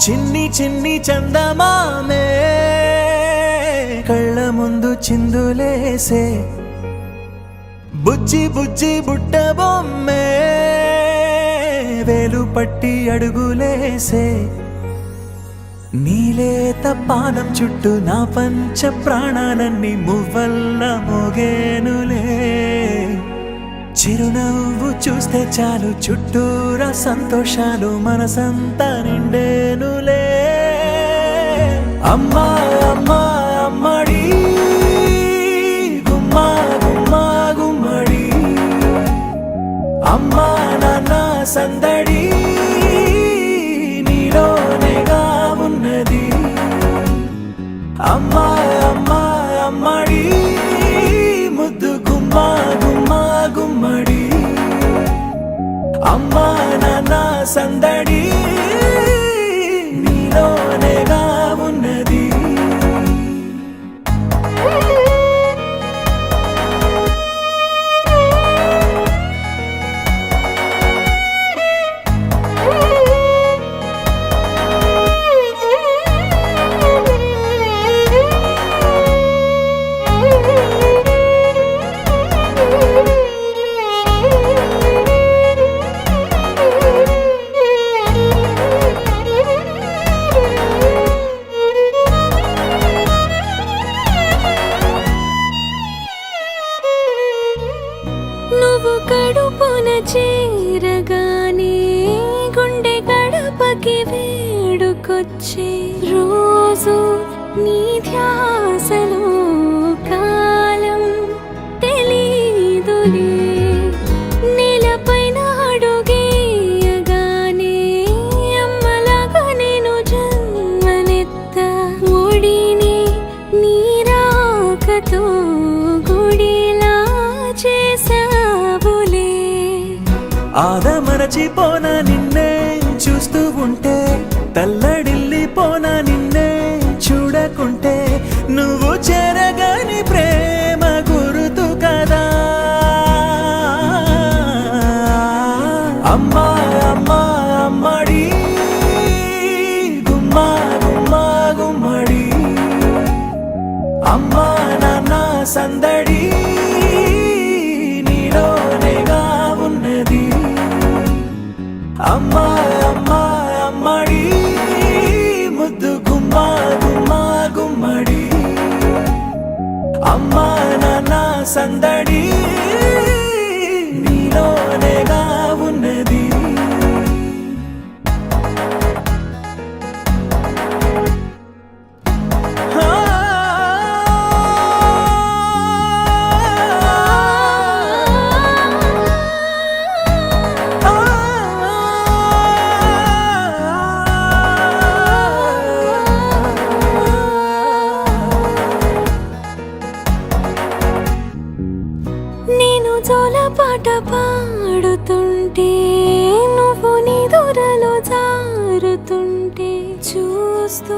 చిన్ని చిన్ని చందమామే కళ్ళ ముందు చిందులేసే బుజ్జి బుజ్జి బుట్ట బొమ్మే వేలు పట్టి అడుగులేసే నీలేత పానం చుట్టూ నా పంచ ప్రాణాలన్నీ మువ్వల్ల మోగేనులే చిరునవ్వు చూస్తే చాలు చుట్టూరా సంతోషాలు మనసంతా నిండేనులే అమ్మా అమ్మా అమ్మడి గుమ్మా గుమ్మా గుమ్మడి అమ్మా నాన్న సందడి నీలోనేగా ఉన్నది అమ్మా అమ్మా అమ్మడి ముద్దు గుమ్మా గుమ్మా గుమ్మడి అమ్మా నాన్న సందడి నీలోనేగా ఉన్నది నువ్వు కడుపున చేరగానే గుండె గడపకి వేడుకొచ్చే రోజు నీ ధ్యాసలో కాలం తెలీదులే నేలపైన అడుగేయగానే అమ్మలాగా నేను జన్మనెత్త ఒడిని నీ రాకతో గుడిలా చేసావులే ఆదమరచిపోన నిన్నే చూస్తూ ఉంటే తల్లడిల్లిపోన నిన్నే చూడకుంటే నువ్వు చెరగని ప్రేమ గురుతు కదా అమ్మా అమ్మా అమ్మడి గుమ్మా గుమ్మా గుమ్మడి అమ్మా నాన్న సందడి నీలోనేగా ఉన్నది అమ్మా అమ్మా అమ్మడి ముద్దు గుమ్మా గుమ్మా గుమ్మడి అమ్మా నాన్న సందడి నీలోనేగా ఉన్నది నేను జోలపాట పాడుతుంటే నువ్వు నీ దూరలో జారుతుంటే చూస్తూ